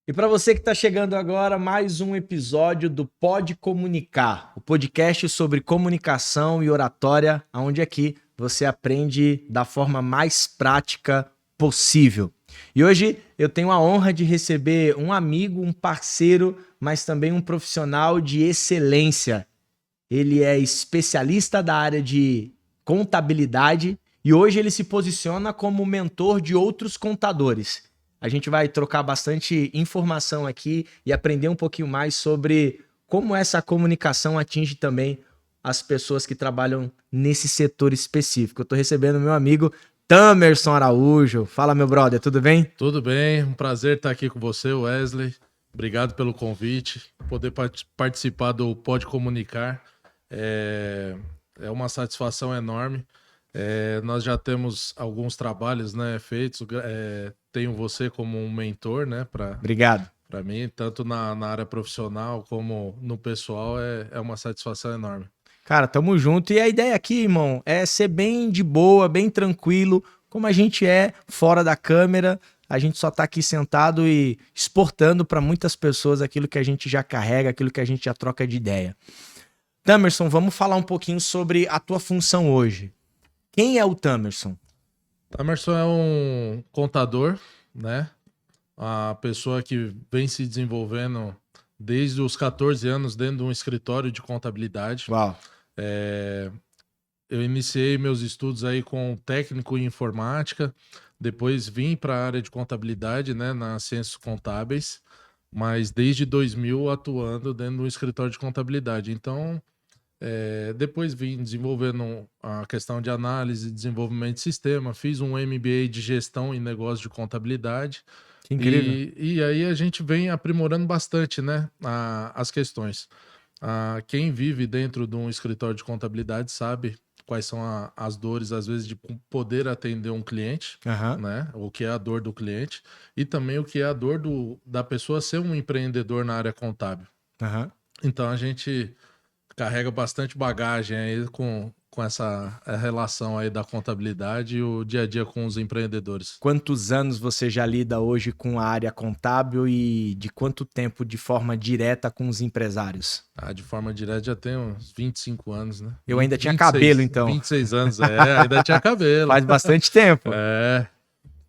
E para você que está chegando agora, mais um episódio do Pode Comunicar, o podcast sobre comunicação e oratória, onde aqui você aprende da forma mais prática possível. E hoje eu tenho a honra de receber um amigo, um parceiro, mas também um profissional de excelência. Ele é especialista da área de contabilidade e hoje ele se posiciona como mentor de outros contadores. A gente vai trocar bastante informação aqui e aprender um pouquinho mais sobre como essa comunicação atinge também as pessoas que trabalham nesse setor específico. Eu estou recebendo meu amigo Tamerson Araújo. Fala, meu brother, tudo bem? Tudo bem, um prazer estar aqui com você, Wesley. Obrigado pelo convite, poder participar do Pode Comunicar. É uma satisfação enorme. Nós já temos alguns trabalhos, né, feitos. Tenho você como um mentor, né, Obrigado. para mim, tanto na área profissional como no pessoal. É uma satisfação enorme. Cara, tamo junto. E a ideia aqui, irmão, é ser bem de boa, bem tranquilo, como a gente é fora da câmera. A gente só tá aqui sentado e exportando para muitas pessoas aquilo que a gente já carrega, aquilo que a gente já troca de ideia. Tamerson, vamos falar um pouquinho sobre a tua função hoje. Quem é o Tamerson? Tamerson é um contador, né? A pessoa que vem se desenvolvendo desde os 14 anos dentro de um escritório de contabilidade. Uau. Eu iniciei meus estudos aí com técnico em informática, depois vim para a área de contabilidade, né, nas ciências contábeis, mas desde 2000 atuando dentro de um escritório de contabilidade. Então, depois vim desenvolvendo a questão de análise e desenvolvimento de sistema, fiz um MBA de gestão em negócios de contabilidade. Que incrível. E aí a gente vem aprimorando bastante, né, as questões. Quem vive dentro de um escritório de contabilidade sabe quais são as dores, às vezes, de poder atender um cliente, Aham. né? O que é a dor do cliente e também o que é a dor da pessoa ser um empreendedor na área contábil. Aham. Então a gente carrega bastante bagagem aí com essa relação aí da contabilidade e o dia a dia com os empreendedores. Quantos anos você já lida hoje com a área contábil e de quanto tempo de forma direta com os empresários? De forma direta já tem uns 25 anos, né? Eu ainda tinha 26, cabelo, então. 26 anos, ainda tinha cabelo. Faz bastante tempo.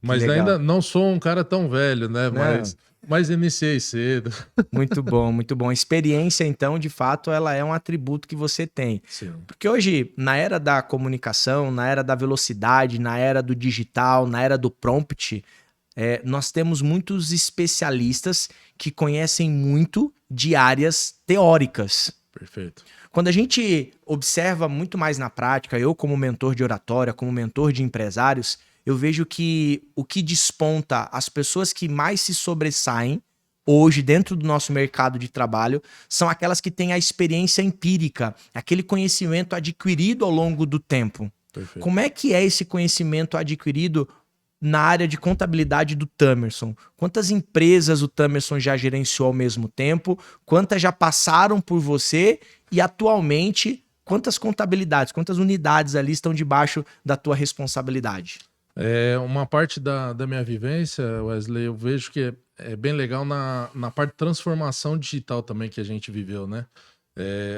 Mas legal. ainda não sou um cara tão velho, né? Não. Mas iniciei cedo. Muito bom, muito bom. A experiência, então, de fato, ela é um atributo que você tem. Sim. Porque hoje, na era da comunicação, na era da velocidade, na era do digital, na era do prompt, nós temos muitos especialistas que conhecem muito de áreas teóricas. Perfeito. Quando a gente observa muito mais na prática, eu como mentor de oratória, como mentor de empresários, eu vejo que o que desponta, as pessoas que mais se sobressaem hoje dentro do nosso mercado de trabalho são aquelas que têm a experiência empírica, aquele conhecimento adquirido ao longo do tempo. Perfeito. Como é que é esse conhecimento adquirido na área de contabilidade do Tamerson? Quantas empresas o Tamerson já gerenciou ao mesmo tempo? Quantas já passaram por você? E atualmente, quantas contabilidades, quantas unidades ali estão debaixo da tua responsabilidade? Uma parte da minha vivência, Wesley, eu vejo que é bem legal na parte de transformação digital também que a gente viveu, né?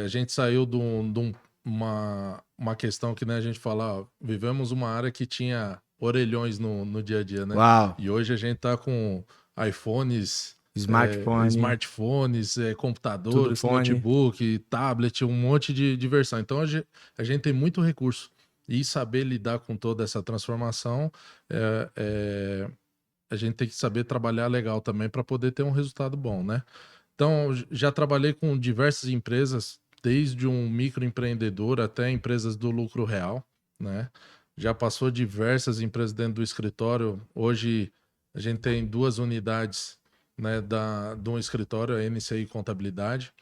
A gente saiu de uma questão que, né, a gente fala, vivemos uma área que tinha orelhões no dia a dia, né? Uau. E hoje a gente tá com iPhones, Smartphones, computadores, tudo fone. notebook, tablet, um monte de versão. Então a gente tem muito recurso. E saber lidar com toda essa transformação, a gente tem que saber trabalhar legal também para poder ter um resultado bom, né? Então, já trabalhei com diversas empresas, desde um microempreendedor até empresas do lucro real, né? Já passou diversas empresas dentro do escritório. Hoje a gente tem 2 unidades, né, de um escritório, a NCI Contabilidade.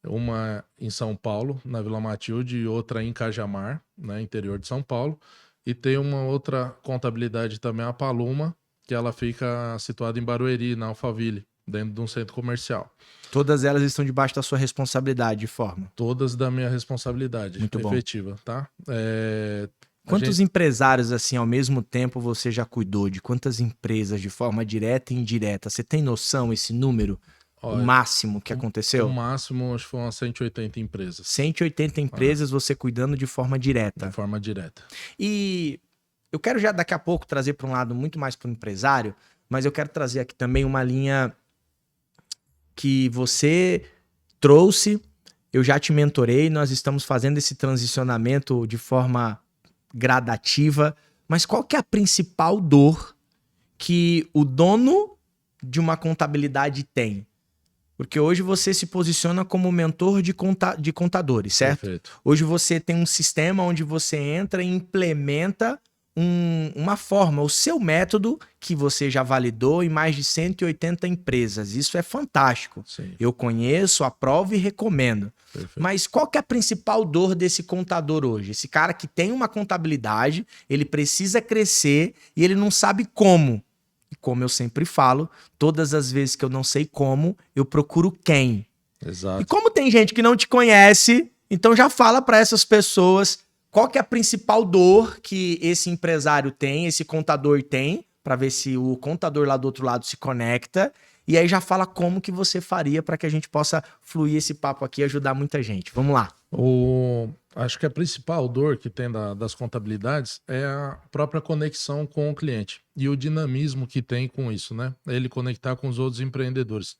Uma em São Paulo, na Vila Matilde, e outra em Cajamar, né, interior de São Paulo. E tem uma outra contabilidade também, a Paluma, que ela fica situada em Barueri, na Alphaville, dentro de um centro comercial. Todas elas estão debaixo da sua responsabilidade de forma. Todas da minha responsabilidade Muito bom. efetiva, tá? Quantos empresários, assim, ao mesmo tempo você já cuidou? De quantas empresas de forma direta e indireta? Você tem noção esse número? O Olha, máximo que o aconteceu? máximo, acho que foram umas 180 empresas. 180 empresas você cuidando de forma direta. De forma direta. E eu quero já daqui a pouco trazer para um lado muito mais para o empresário, mas eu quero trazer aqui também uma linha que você trouxe, eu já te mentorei, nós estamos fazendo esse transicionamento de forma gradativa, mas qual que é a principal dor que o dono de uma contabilidade tem? Porque hoje você se posiciona como mentor de contadores, certo? Perfeito. Hoje você tem um sistema onde você entra e implementa uma forma, o seu método que você já validou em mais de 180 empresas. Isso é fantástico. Sim. Eu conheço, aprovo e recomendo. Perfeito. Mas qual que é a principal dor desse contador hoje? Esse cara que tem uma contabilidade, ele precisa crescer e ele não sabe como. E como eu sempre falo, todas as vezes que eu não sei como, eu procuro quem. Exato. E como tem gente que não te conhece, então já fala para essas pessoas qual que é a principal dor que esse empresário tem, esse contador tem, para ver se o contador lá do outro lado se conecta. E aí já fala como que você faria para que a gente possa fluir esse papo aqui e ajudar muita gente. Vamos lá. Acho que a principal dor que tem das contabilidades é a própria conexão com o cliente e o dinamismo que tem com isso, né? Ele conectar com os outros empreendedores.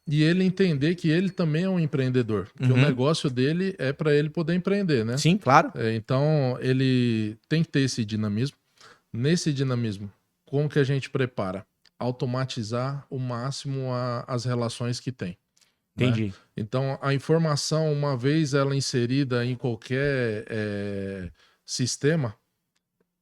E ele entender que ele também é um empreendedor, que o negócio dele é para ele poder empreender, né? Sim, claro. Então, ele tem que ter esse dinamismo. Nesse dinamismo, como que a gente prepara? Automatizar o máximo as relações que tem. Entendi. Né? Então, a informação, uma vez ela inserida em qualquer sistema,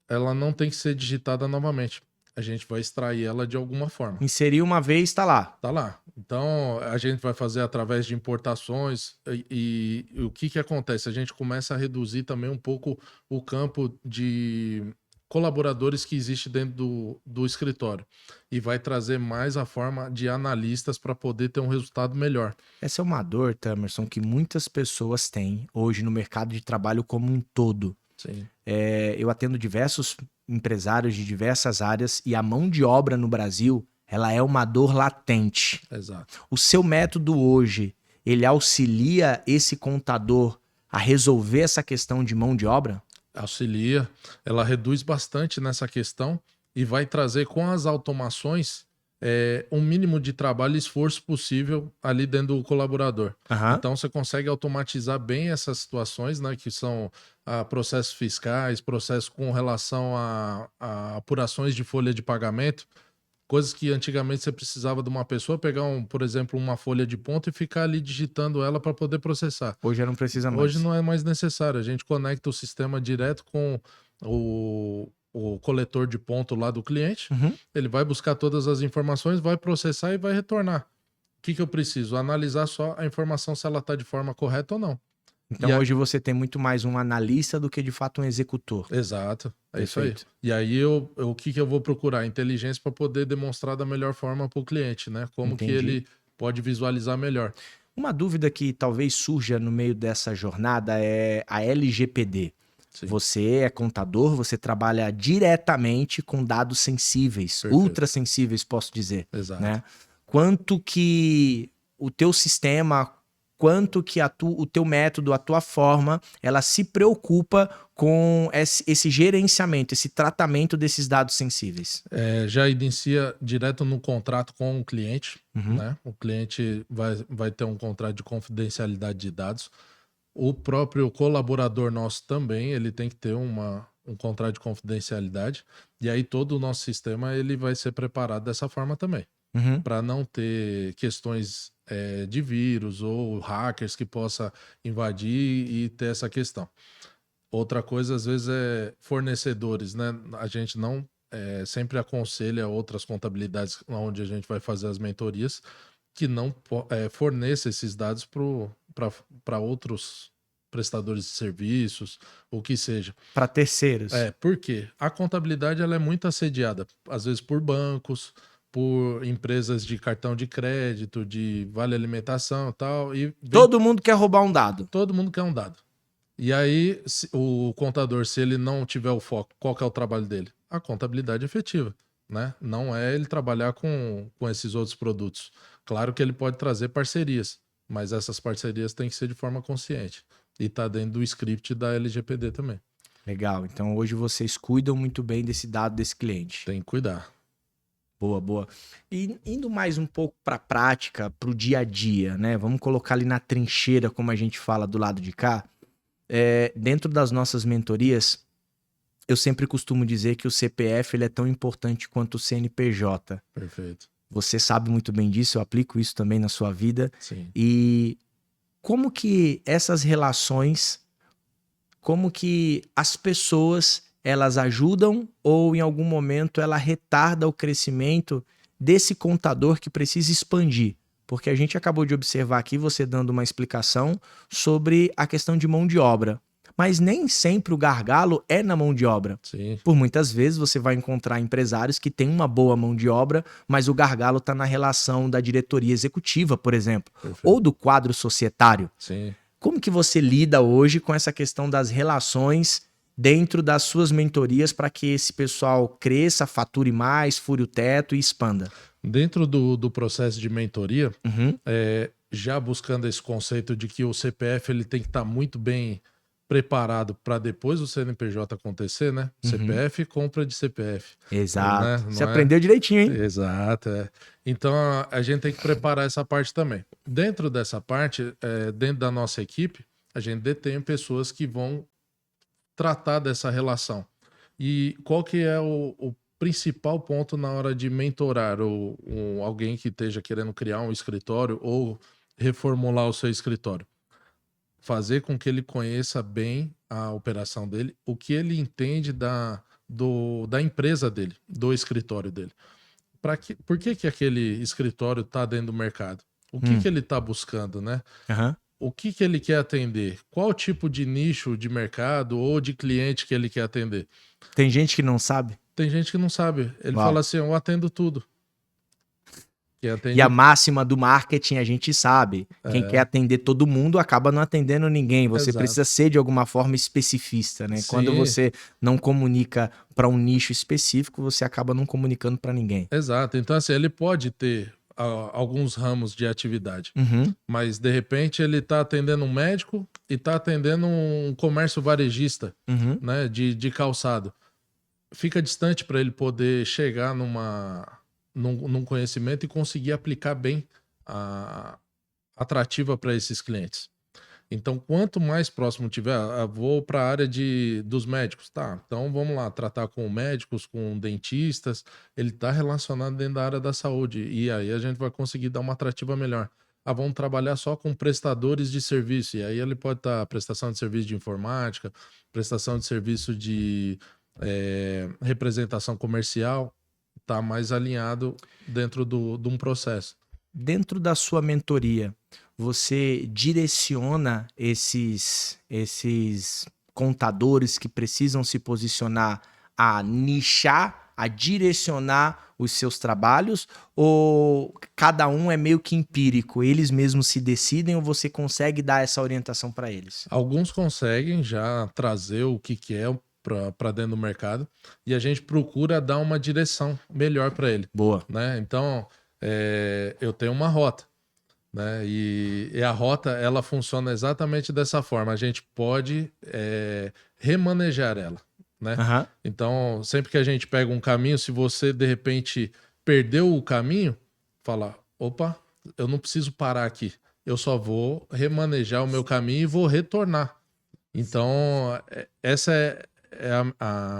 ela não tem que ser digitada novamente. A gente vai extrair ela de alguma forma. Inserir uma vez, está lá. Tá lá. Então, a gente vai fazer através de importações e o que acontece? A gente começa a reduzir também um pouco o campo de colaboradores que existe dentro do escritório e vai trazer mais a forma de analistas para poder ter um resultado melhor. Essa é uma dor, Tamerson, que muitas pessoas têm hoje no mercado de trabalho como um todo. Sim. Eu atendo diversos empresários de diversas áreas e a mão de obra no Brasil, ela é uma dor latente. Exato. O seu método hoje, ele auxilia esse contador a resolver essa questão de mão de obra? Auxilia, ela reduz bastante nessa questão e vai trazer com as automações um mínimo de trabalho e esforço possível ali dentro do colaborador. Então você consegue automatizar bem essas situações, né, que são processos fiscais, processos com relação a apurações de folha de pagamento, coisas que antigamente você precisava de uma pessoa pegar, por exemplo, uma folha de ponto e ficar ali digitando ela para poder processar. Hoje não precisa mais. Hoje não é mais necessário. A gente conecta o sistema direto com o coletor de ponto lá do cliente. Ele vai buscar todas as informações, vai processar e vai retornar. O que eu preciso? Analisar só a informação se ela está de forma correta ou não. Então hoje você tem muito mais um analista do que de fato um executor. Exato, é Perfeito. isso aí. E aí o que eu vou procurar? Inteligência para poder demonstrar da melhor forma para o cliente, né? Como que ele pode visualizar melhor. Uma dúvida que talvez surja no meio dessa jornada é a LGPD. Sim. Você é contador, você trabalha diretamente com dados sensíveis, Perfeito. Ultra sensíveis, posso dizer. Exato. Né? Quanto que o teu sistema, quanto que o teu método, a tua forma, ela se preocupa com esse gerenciamento, esse tratamento desses dados sensíveis? Já inicia direto no contrato com o cliente, né? O cliente vai ter um contrato de confidencialidade de dados. O próprio colaborador nosso também, ele tem que ter um contrato de confidencialidade. E aí todo o nosso sistema ele vai ser preparado dessa forma também. Para não ter questões de vírus ou hackers que possa invadir e ter essa questão. Outra coisa, às vezes, é fornecedores, né? A gente não sempre aconselha outras contabilidades onde a gente vai fazer as mentorias que não forneça esses dados para outros prestadores de serviços, o que seja. Para terceiros. Por quê? A contabilidade ela é muito assediada, às vezes por bancos, por empresas de cartão de crédito, de vale alimentação e tal. Todo mundo quer roubar um dado. Todo mundo quer um dado. E aí, o contador, se ele não tiver o foco, qual que é o trabalho dele? A contabilidade efetiva, né? Não é ele trabalhar com esses outros produtos. Claro que ele pode trazer parcerias, mas essas parcerias têm que ser de forma consciente. E tá dentro do script da LGPD também. Legal. Então hoje vocês cuidam muito bem desse dado desse cliente. Tem que cuidar. Boa, boa. E indo mais um pouco para a prática, para o dia a dia, né? Vamos colocar ali na trincheira, como a gente fala do lado de cá. Dentro das nossas mentorias, eu sempre costumo dizer que o CPF ele é tão importante quanto o CNPJ. Perfeito. Você sabe muito bem disso, eu aplico isso também na sua vida. Sim. E como que essas relações, como que as pessoas elas ajudam ou em algum momento ela retarda o crescimento desse contador que precisa expandir? Porque a gente acabou de observar aqui você dando uma explicação sobre a questão de mão de obra. Mas nem sempre o gargalo é na mão de obra. Sim. Por muitas vezes você vai encontrar empresários que têm uma boa mão de obra, mas o gargalo está na relação da diretoria executiva, por exemplo, Perfeito. ou do quadro societário. Sim. Como que você lida hoje com essa questão das relações dentro das suas mentorias para que esse pessoal cresça, fature mais, fure o teto e expanda? Dentro do processo de mentoria, Uhum. Já buscando esse conceito de que o CPF ele tem que estar muito bem preparado para depois o CNPJ acontecer, né? Uhum. CPF, compra de CPF. Exato. Né? Você aprendeu direitinho, hein? Exato. Então a gente tem que preparar essa parte também. Dentro dessa parte, dentro da nossa equipe, a gente detém pessoas que vão tratar dessa relação. E qual que é o principal ponto na hora de mentorar alguém que esteja querendo criar um escritório ou reformular o seu escritório? Fazer com que ele conheça bem a operação dele, o que ele entende da empresa dele, do escritório dele. Por que aquele escritório está dentro do mercado? O que ele está buscando, né? Uhum. O que ele quer atender? Qual tipo de nicho de mercado ou de cliente que ele quer atender? Tem gente que não sabe? Tem gente que não sabe. Ele Uau. fala assim, eu atendo tudo. E a máxima do marketing a gente sabe. Quem quer atender todo mundo acaba não atendendo ninguém. Você Exato. precisa ser de alguma forma especificista, né? Sim. Quando você não comunica para um nicho específico, você acaba não comunicando para ninguém. Exato. Então, assim, ele pode ter alguns ramos de atividade, Uhum. mas de repente ele está atendendo um médico e está atendendo um comércio varejista, Uhum. né, de calçado. Fica distante para ele poder chegar num conhecimento e conseguir aplicar bem a atrativa para esses clientes. Então, quanto mais próximo tiver, vou para a área dos médicos, tá? Então, vamos lá, tratar com médicos, com dentistas, ele está relacionado dentro da área da saúde, e aí a gente vai conseguir dar uma atrativa melhor. Vamos trabalhar só com prestadores de serviço, e aí ele pode estar prestação de serviço de informática, prestação de serviço de representação comercial, tá mais alinhado dentro de um processo. Dentro da sua mentoria, você direciona esses contadores que precisam se posicionar a nichar, a direcionar os seus trabalhos, ou cada um é meio que empírico, eles mesmos se decidem ou você consegue dar essa orientação para eles? Alguns conseguem já trazer o que é para dentro do mercado e a gente procura dar uma direção melhor para ele. Boa. Né? Então, eu tenho uma rota, né? E a rota ela funciona exatamente dessa forma. A gente pode remanejar ela, né? Uhum. Então, sempre que a gente pega um caminho, se você de repente perdeu o caminho, fala, opa, eu não preciso parar aqui. Eu só vou remanejar o meu caminho e vou retornar. Então, essa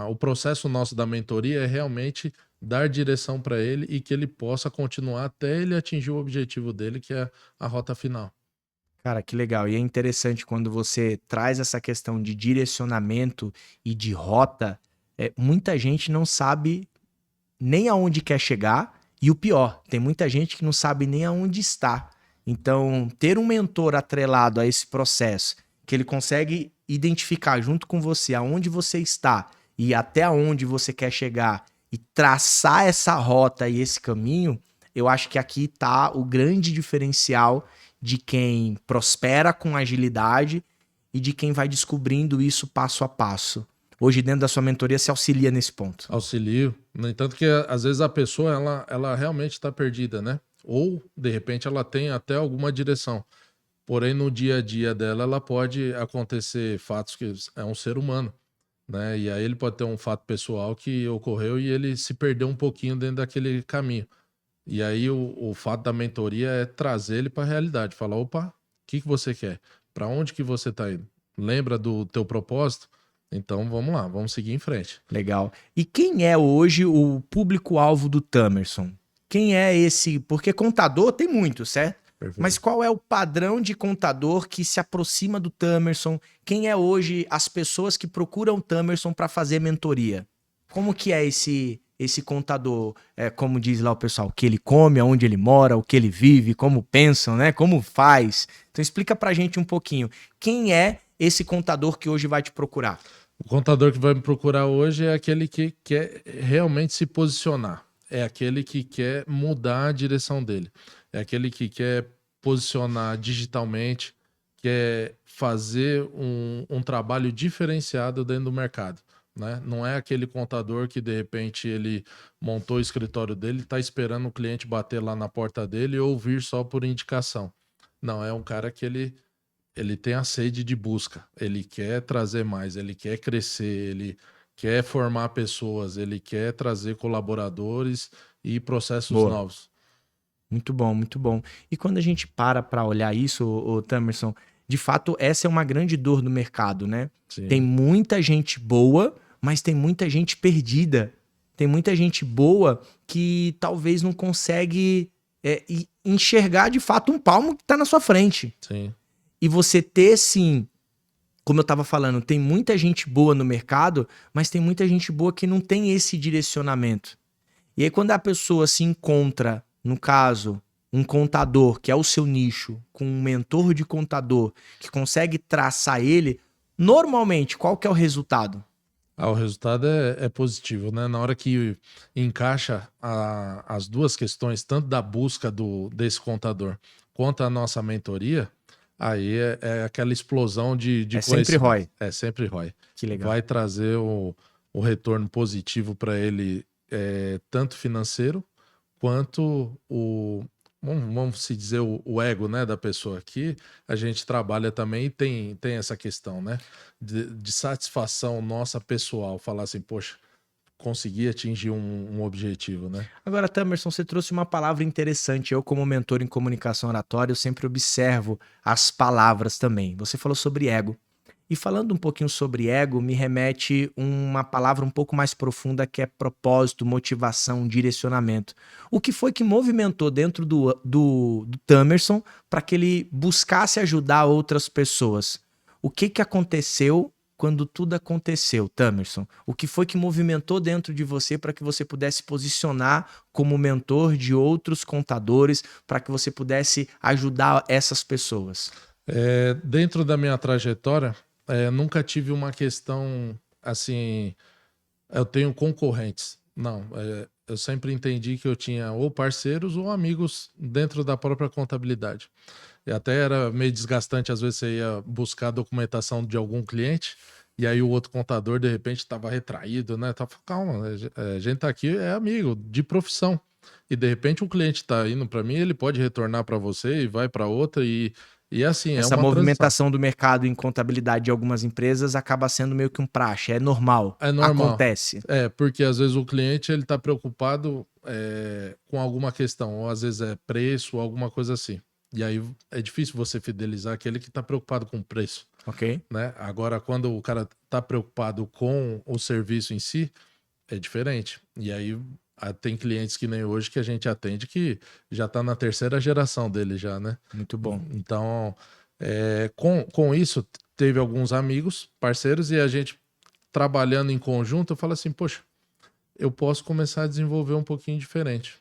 o processo nosso da mentoria é realmente dar direção para ele e que ele possa continuar até ele atingir o objetivo dele, que é a rota final. Cara, que legal. E é interessante quando você traz essa questão de direcionamento e de rota, muita gente não sabe nem aonde quer chegar e o pior, tem muita gente que não sabe nem aonde está. Então, ter um mentor atrelado a esse processo, que ele consegue identificar junto com você aonde você está e até aonde você quer chegar e traçar essa rota e esse caminho, eu acho que aqui está o grande diferencial de quem prospera com agilidade e de quem vai descobrindo isso passo a passo. Hoje, dentro da sua mentoria, se auxilia nesse ponto. Auxilio. No entanto que, às vezes, a pessoa, ela realmente está perdida, né? Ou, de repente, ela tem até alguma direção. Porém, no dia a dia dela, ela pode acontecer fatos que é um ser humano, né? E aí ele pode ter um fato pessoal que ocorreu e ele se perdeu um pouquinho dentro daquele caminho. E aí o fato da mentoria é trazer ele para a realidade. Falar, opa, o que você quer? Para onde que você está indo? Lembra do teu propósito? Então vamos lá, vamos seguir em frente. Legal. E quem é hoje o público-alvo do Tamerson? Quem é esse? Porque contador tem muito, certo? Perfeito. Mas qual é o padrão de contador que se aproxima do Tamerson? Quem é hoje as pessoas que procuram o Tamerson para fazer mentoria? Como que é esse contador? Como diz lá o pessoal, o que ele come, aonde ele mora, o que ele vive, como pensam, né? Como faz? Então explica pra gente um pouquinho. Quem é esse contador que hoje vai te procurar? O contador que vai me procurar hoje é aquele que quer realmente se posicionar. É aquele que quer mudar a direção dele. É aquele que quer posicionar digitalmente, quer fazer um trabalho diferenciado dentro do mercado, né? Não é aquele contador que, de repente, ele montou o escritório dele, está esperando o cliente bater lá na porta dele ou vir só por indicação. Não, é um cara que ele tem a sede de busca, ele quer trazer mais, ele quer crescer, ele quer formar pessoas, ele quer trazer colaboradores e processos Boa. novos. Muito bom, muito bom. E quando a gente para olhar isso, ô Tamerson, de fato, essa é uma grande dor do mercado, né? Sim. Tem muita gente boa, mas tem muita gente perdida. Tem muita gente boa que talvez não consegue enxergar de fato um palmo que está na sua frente. Sim. E você ter, sim, como eu estava falando, tem muita gente boa no mercado, mas tem muita gente boa que não tem esse direcionamento. E aí quando a pessoa se encontra, no caso, um contador, que é o seu nicho, com um mentor de contador, que consegue traçar ele, normalmente, qual que é o resultado? O resultado é positivo, né? Na hora que encaixa as duas questões, tanto da busca desse contador quanto a nossa mentoria, aí é aquela explosão de sempre ROI. É sempre ROI. Que legal. Vai trazer o retorno positivo para ele, tanto financeiro quanto vamos se dizer, o ego, né, da pessoa. Aqui a gente trabalha também e tem essa questão, né, de satisfação nossa pessoal, falar assim, poxa, consegui atingir um objetivo, né? Agora, Tamerson, você trouxe uma palavra interessante. Eu, como mentor em comunicação oratória, eu sempre observo as palavras também. Você falou sobre ego. E falando um pouquinho sobre ego, me remete uma palavra um pouco mais profunda que é propósito, motivação, direcionamento. O que foi que movimentou dentro do Tamerson para que ele buscasse ajudar outras pessoas? O que aconteceu quando tudo aconteceu, Tamerson? O que foi que movimentou dentro de você para que você pudesse posicionar como mentor de outros contadores, para que você pudesse ajudar essas pessoas? Dentro da minha trajetória, nunca tive uma questão assim, eu tenho concorrentes. Não, eu sempre entendi que eu tinha ou parceiros ou amigos dentro da própria contabilidade. E até era meio desgastante, às vezes você ia buscar a documentação de algum cliente e aí o outro contador, de repente, estava retraído, né? Tava, calma, a gente tá aqui, é amigo, de profissão. E de repente o cliente está indo para mim, ele pode retornar para você e vai para outra e assim, Essa é uma movimentação do mercado em contabilidade de algumas empresas acaba sendo meio que um praxe, é normal, é normal. acontece. Porque às vezes o cliente ele está preocupado com alguma questão, ou às vezes é preço, ou alguma coisa assim. E aí é difícil você fidelizar aquele que está preocupado com o preço. Ok. Né? Agora, quando o cara está preocupado com o serviço em si, é diferente. E aí tem clientes que nem hoje que a gente atende que já está na terceira geração dele já, né? Muito bom. Então, com isso, teve alguns amigos, parceiros, e a gente trabalhando em conjunto, eu falo assim, poxa, eu posso começar a desenvolver um pouquinho diferente.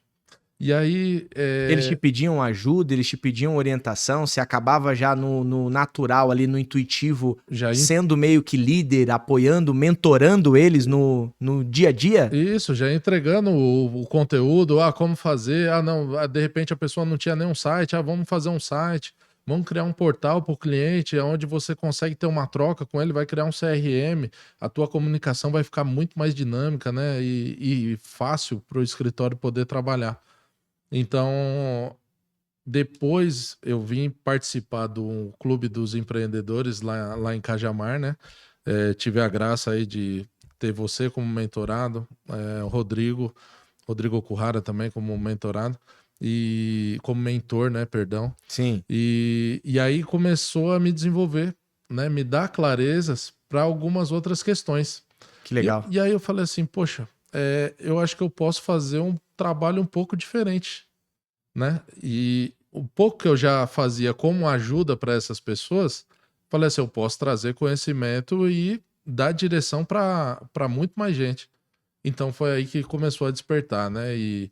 E aí... Eles te pediam ajuda, eles te pediam orientação, você acabava já no natural, ali no intuitivo, sendo meio que líder, apoiando, mentorando eles no dia a dia? Isso, já entregando o conteúdo, como fazer, não, de repente a pessoa não tinha nenhum site, vamos fazer um site, Vamos criar um portal para o cliente, onde você consegue ter uma troca com ele, vai criar um CRM, a tua comunicação vai ficar muito mais dinâmica, né? E fácil para o escritório poder trabalhar. Então, depois eu vim participar do Clube dos Empreendedores lá em Cajamar, né? Tive a graça aí de ter você como mentorado, o Rodrigo Currara também como mentorado, e como mentor, né? Perdão. Sim. E aí começou a me desenvolver, né? Me dar clarezas para algumas outras questões. Que legal. E aí eu falei assim, poxa, eu acho que eu posso fazer um trabalho um pouco diferente, né? E o pouco que eu já fazia como ajuda para essas pessoas, falei assim, eu posso trazer conhecimento e dar direção para muito mais gente. Então foi aí que começou a despertar, né? E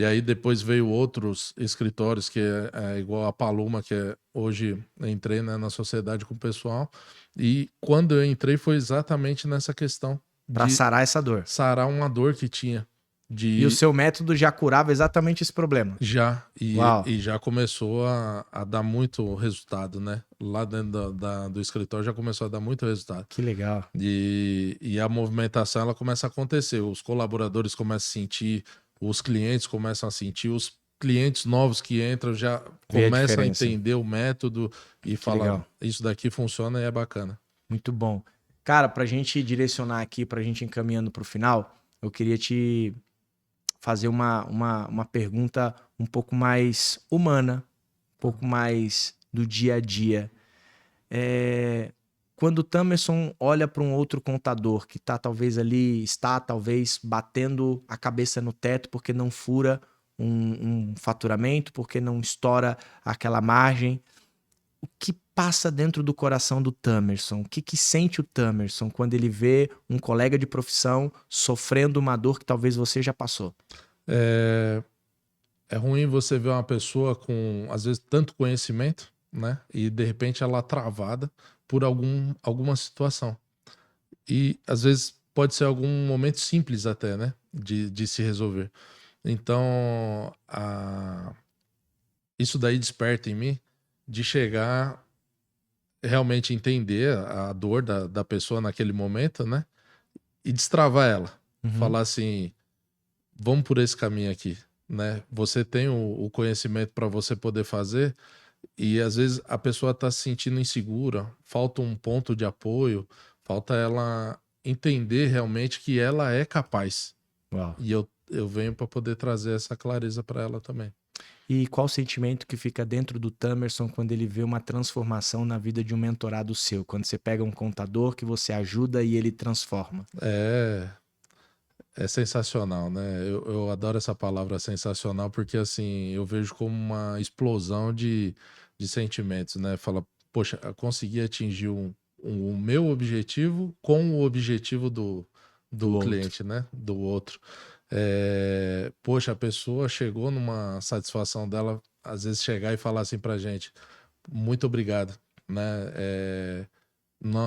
aí depois veio outros escritórios, que é igual a Paloma, que hoje eu entrei, né, na sociedade com o pessoal. E quando eu entrei foi exatamente nessa questão Pra de sarar essa dor. sarar uma dor que tinha. E o seu método já curava exatamente esse problema. Já, Uau. e já começou a dar muito resultado, né? Lá dentro do escritório já começou a dar muito resultado. Que legal. E a movimentação ela começa a acontecer. Os colaboradores começam a sentir, os clientes começam a sentir, os clientes novos que entram já Vê a começam a diferença. entender o método e falam, legal. isso daqui funciona e é bacana. Muito bom. Cara, pra gente direcionar aqui, pra gente encaminhando pro final, eu queria te fazer uma pergunta um pouco mais humana, um pouco mais do dia a dia. Quando o Tamerson olha para um outro contador que está talvez batendo a cabeça no teto porque não fura um faturamento, porque não estoura aquela margem, o que passa dentro do coração do Tamerson? O que sente o Tamerson quando ele vê um colega de profissão sofrendo uma dor que talvez você já passou? É ruim você ver uma pessoa com, às vezes, tanto conhecimento, né? E de repente ela travada por alguma situação. E às vezes pode ser algum momento simples até, né? De se resolver. Então, isso daí desperta em mim de chegar realmente entender a dor da pessoa naquele momento, né? E destravar ela. Falar assim, vamos por esse caminho aqui, né? Você tem o conhecimento para você poder fazer e às vezes a pessoa está se sentindo insegura, falta um ponto de apoio, falta ela entender realmente que ela é capaz. Uau. E eu venho para poder trazer essa clareza para ela também. E qual o sentimento que fica dentro do Tamerson quando ele vê uma transformação na vida de um mentorado seu? Quando você pega um contador que você ajuda e ele transforma? É sensacional, né? Eu adoro essa palavra sensacional porque, assim, eu vejo como uma explosão de sentimentos, né? Fala, poxa, eu consegui atingir o meu objetivo com o objetivo do cliente, né? Do outro. Poxa, a pessoa chegou numa satisfação dela, às vezes chegar e falar assim pra gente, muito obrigado, né?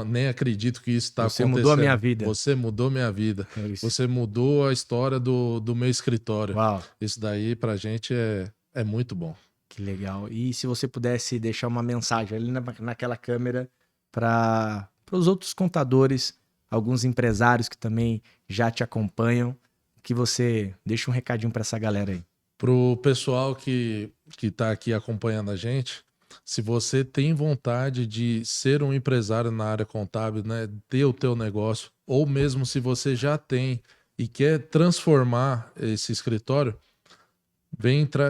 Nem acredito que isso está Você acontecendo. mudou a minha vida. Você mudou minha vida. É isso. Você mudou a história do meu escritório. Uau, Isso daí pra gente é muito bom. que legal. E se você pudesse deixar uma mensagem ali naquela câmera para os outros contadores, alguns empresários que também já te acompanham, que você deixa um recadinho para essa galera aí. Pro pessoal que está aqui acompanhando a gente, se você tem vontade de ser um empresário na área contábil, né, ter o teu negócio, ou mesmo se você já tem e quer transformar esse escritório,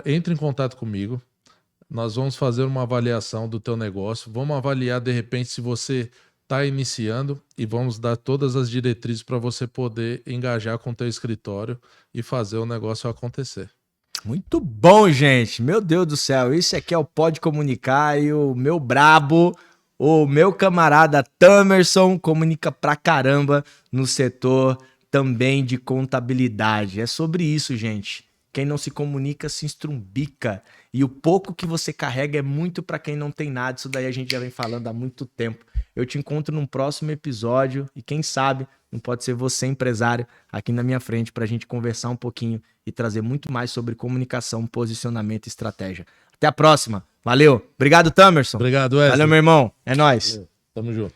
entre em contato comigo. Nós vamos fazer uma avaliação do teu negócio, vamos avaliar de repente se você está iniciando e vamos dar todas as diretrizes para você poder engajar com o teu escritório e fazer o negócio acontecer. Muito bom, gente. Meu Deus do céu. Isso aqui é o Pode Comunicar e o meu brabo, o meu camarada Tamerson, comunica pra caramba no setor também de contabilidade. É sobre isso, gente. Quem não se comunica se estrumbica. E o pouco que você carrega é muito pra quem não tem nada. Isso daí a gente já vem falando há muito tempo. Eu te encontro num próximo episódio e quem sabe não pode ser você, empresário, aqui na minha frente para a gente conversar um pouquinho e trazer muito mais sobre comunicação, posicionamento e estratégia. Até a próxima! Valeu. Obrigado, Tamerson. Obrigado, Wesley. Valeu, meu irmão. É nóis. Tamo junto.